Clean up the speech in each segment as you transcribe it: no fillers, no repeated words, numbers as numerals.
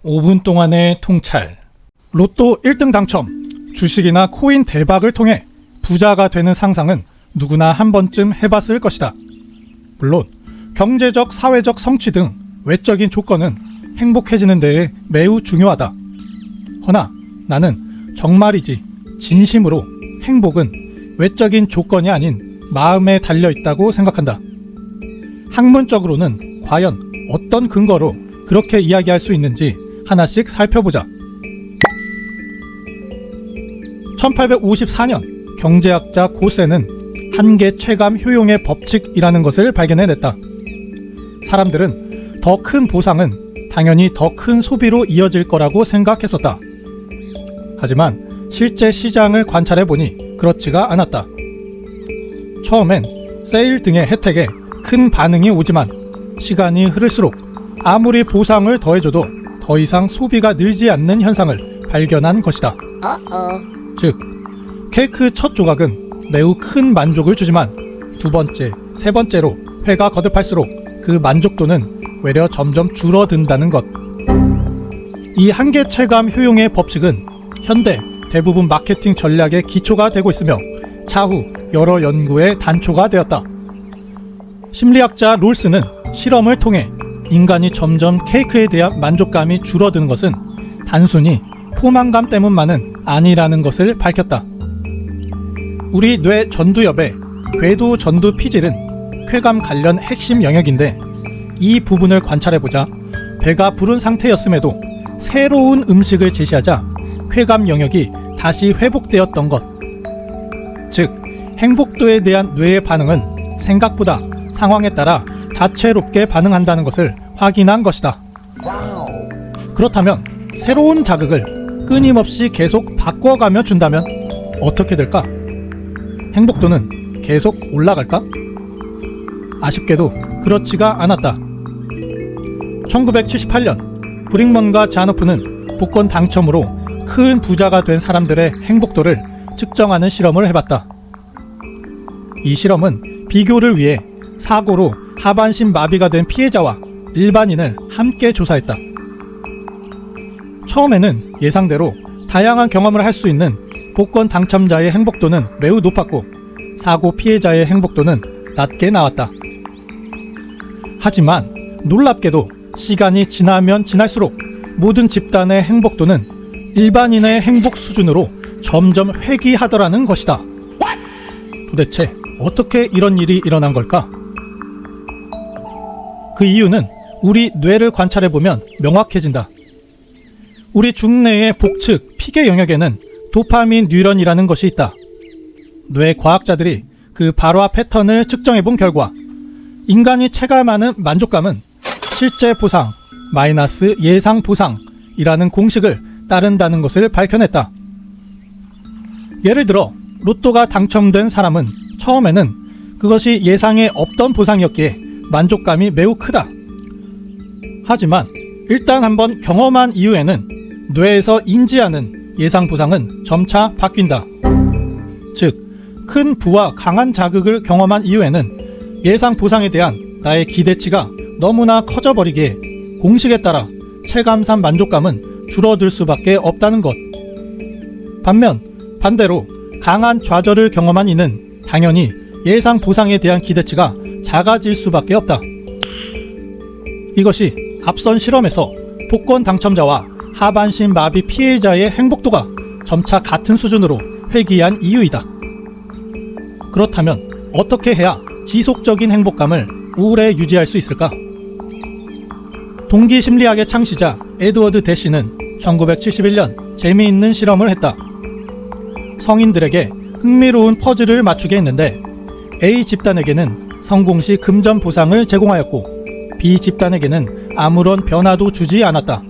(5분) 동안의 통찰. 로또 1등 당첨, 주식이나 코인 대박을 통해 부자가 되는 상상은 누구나 한 번쯤 해봤을 것이다. 물론 경제적, 사회적 성취 등 외적인 조건은 행복해지는 데에 매우 중요하다. 허나 나는 정말이지 진심으로 행복은 외적인 조건이 아닌 마음에 달려있다고 생각한다. 학문적으로는 과연 어떤 근거로 그렇게 이야기할 수 있는지 하나씩 살펴보자. 1854년 경제학자 고세는 한계 체감 효용의 법칙이라는 것을 발견해냈다. 사람들은 더 큰 보상은 당연히 더 큰 소비로 이어질 거라고 생각했었다. 하지만 실제 시장을 관찰해보니 그렇지가 않았다. 처음엔 세일 등의 혜택에 큰 반응이 오지만 시간이 흐를수록 아무리 보상을 더해줘도 더 이상 소비가 늘지 않는 현상을 발견한 것이다. 즉, 케이크 첫 조각은 매우 큰 만족을 주지만 두 번째, 세 번째로 회가 거듭할수록 그 만족도는 외려 점점 줄어든다는 것. 이 한계 체감 효용의 법칙은 현대 대부분 마케팅 전략의 기초가 되고 있으며 차후 여러 연구의 단초가 되었다. 심리학자 롤스는 실험을 통해 인간이 점점 케이크에 대한 만족감이 줄어드는 것은 단순히 포만감 때문만은 아니라는 것을 밝혔다. 우리 뇌 전두엽의 궤도 전두 피질은 쾌감 관련 핵심 영역인데 이 부분을 관찰해보자 배가 부른 상태였음에도 새로운 음식을 제시하자 쾌감 영역이 다시 회복되었던 것. 즉, 행복도에 대한 뇌의 반응은 생각보다 상황에 따라 다채롭게 반응한다는 것을 확인한 것이다. 그렇다면 새로운 자극을 끊임없이 계속 바꿔가며 준다면 어떻게 될까? 행복도는 계속 올라갈까? 아쉽게도 그렇지가 않았다. 1978년 브링먼과 자노프는 복권 당첨으로 큰 부자가 된 사람들의 행복도를 측정하는 실험을 해봤다. 이 실험은 비교를 위해 사고로 하반신 마비가 된 피해자와 일반인을 함께 조사했다. 처음에는 예상대로 다양한 경험을 할 수 있는 복권 당첨자의 행복도는 매우 높았고 사고 피해자의 행복도는 낮게 나왔다. 하지만 놀랍게도 시간이 지나면 지날수록 모든 집단의 행복도는 일반인의 행복 수준으로 점점 회귀하더라는 것이다. 도대체 어떻게 이런 일이 일어난 걸까? 그 이유는 우리 뇌를 관찰해보면 명확해진다. 우리 중뇌의 복측, 피계 영역에는 도파민 뉴런이라는 것이 있다. 뇌 과학자들이 그 발화 패턴을 측정해본 결과 인간이 체감하는 만족감은 실제 보상 마이너스 예상 보상이라는 공식을 따른다는 것을 밝혀냈다. 예를 들어 로또가 당첨된 사람은 처음에는 그것이 예상에 없던 보상이었기에 만족감이 매우 크다. 하지만 일단 한번 경험한 이후에는 뇌에서 인지하는 예상 보상은 점차 바뀐다. 즉, 큰 부와 강한 자극을 경험한 이후에는 예상 보상에 대한 나의 기대치가 너무나 커져버리기에 공식에 따라 체감상 만족감은 줄어들 수밖에 없다는 것. 반대로 강한 좌절을 경험한 이는 당연히 예상 보상에 대한 기대치가 작아질 수밖에 없다. 이것이 앞선 실험에서 복권 당첨자와 하반신 마비 피해자의 행복도가 점차 같은 수준으로 회귀한 이유이다. 그렇다면 어떻게 해야 지속적인 행복감을 오래 유지할 수 있을까? 동기심리학의 창시자 에드워드 대시는 1971년 재미있는 실험을 했다. 성인들에게 흥미로운 퍼즐을 맞추게 했는데 A 집단에게는 성공 시 금전 보상을 제공하였고 B 집단에게는 아무런 변화도 주지 않았다.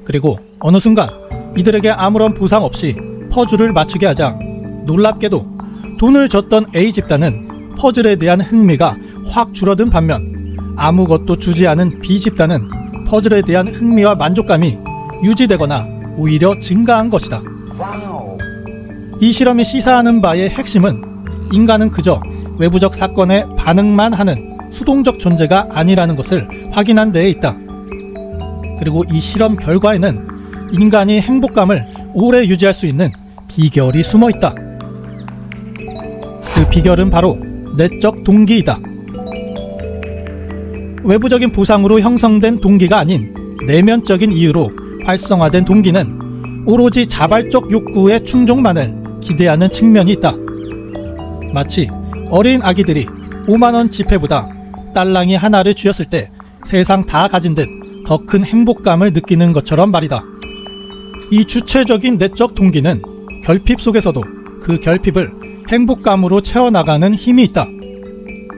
그리고 어느 순간 이들에게 아무런 보상 없이 퍼즐을 맞추게 하자 놀랍게도 돈을 줬던 A 집단은 퍼즐에 대한 흥미가 확 줄어든 반면 아무것도 주지 않은 B 집단은 퍼즐에 대한 흥미와 만족감이 유지되거나 오히려 증가한 것이다. 이 실험이 시사하는 바의 핵심은 인간은 그저 외부적 사건에 반응만 하는 수동적 존재가 아니라는 것을 확인한 데에 있다. 그리고 이 실험 결과에는 인간이 행복감을 오래 유지할 수 있는 비결이 숨어 있다. 그 비결은 바로 내적 동기이다. 외부적인 보상으로 형성된 동기가 아닌 내면적인 이유로 활성화된 동기는 오로지 자발적 욕구의 충족만을 기대하는 측면이 있다. 마치 어린 아기들이 5만원 지폐보다 딸랑이 하나를 쥐었을 때 세상 다 가진 듯 더 큰 행복감을 느끼는 것처럼 말이다. 이 주체적인 내적 동기는 결핍 속에서도 그 결핍을 행복감으로 채워나가는 힘이 있다.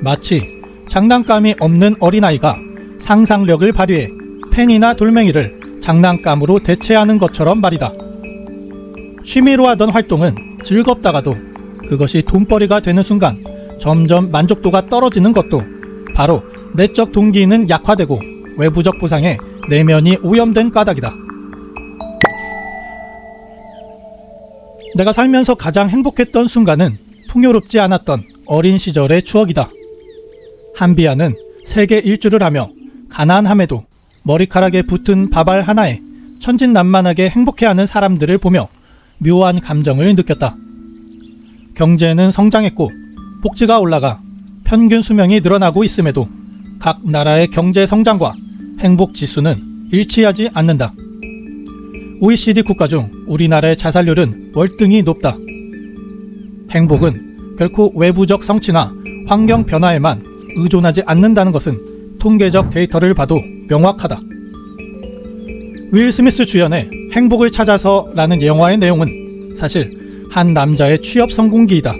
마치 장난감이 없는 어린아이가 상상력을 발휘해 펜이나 돌멩이를 장난감으로 대체하는 것처럼 말이다. 취미로 하던 활동은 즐겁다가도 그것이 돈벌이가 되는 순간 점점 만족도가 떨어지는 것도 바로 내적 동기는 약화되고 외부적 보상에 내면이 오염된 까닭이다. 내가 살면서 가장 행복했던 순간은 풍요롭지 않았던 어린 시절의 추억이다. 한비아는 세계 일주를 하며 가난함에도 머리카락에 붙은 밥알 하나에 천진난만하게 행복해하는 사람들을 보며 묘한 감정을 느꼈다. 경제는 성장했고 복지가 올라가 평균 수명이 늘어나고 있음에도 각 나라의 경제 성장과 행복 지수는 일치하지 않는다. OECD 국가 중 우리나라의 자살률은 월등히 높다. 행복은 결코 외부적 성취나 환경 변화에만 의존하지 않는다는 것은 통계적 데이터를 봐도 명확하다. 윌 스미스 주연의 행복을 찾아서라는 영화의 내용은 사실 한 남자의 취업 성공기이다.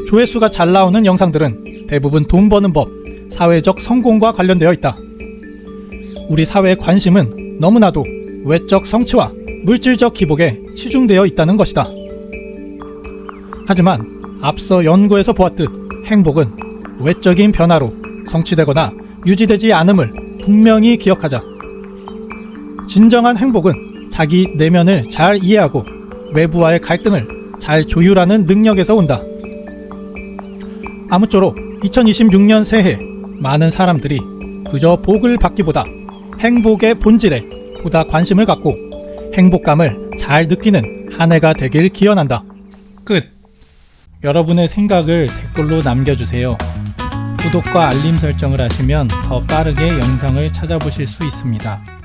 조회수가 잘 나오는 영상들은 대부분 돈 버는 법, 사회적 성공과 관련되어 있다. 우리 사회의 관심은 너무나도 외적 성취와 물질적 기복에 치중되어 있다는 것이다. 하지만 앞서 연구에서 보았듯 행복은 외적인 변화로 성취되거나 유지되지 않음을 분명히 기억하자. 진정한 행복은 자기 내면을 잘 이해하고 외부와의 갈등을 잘 조율하는 능력에서 온다. 아무쪼록 2026년 새해 많은 사람들이 그저 복을 받기보다 행복의 본질에 보다 관심을 갖고 행복감을 잘 느끼는 한 해가 되길 기원한다. 끝. 여러분의 생각을 댓글로 남겨주세요. 구독과 알림 설정을 하시면 더 빠르게 영상을 찾아보실 수 있습니다.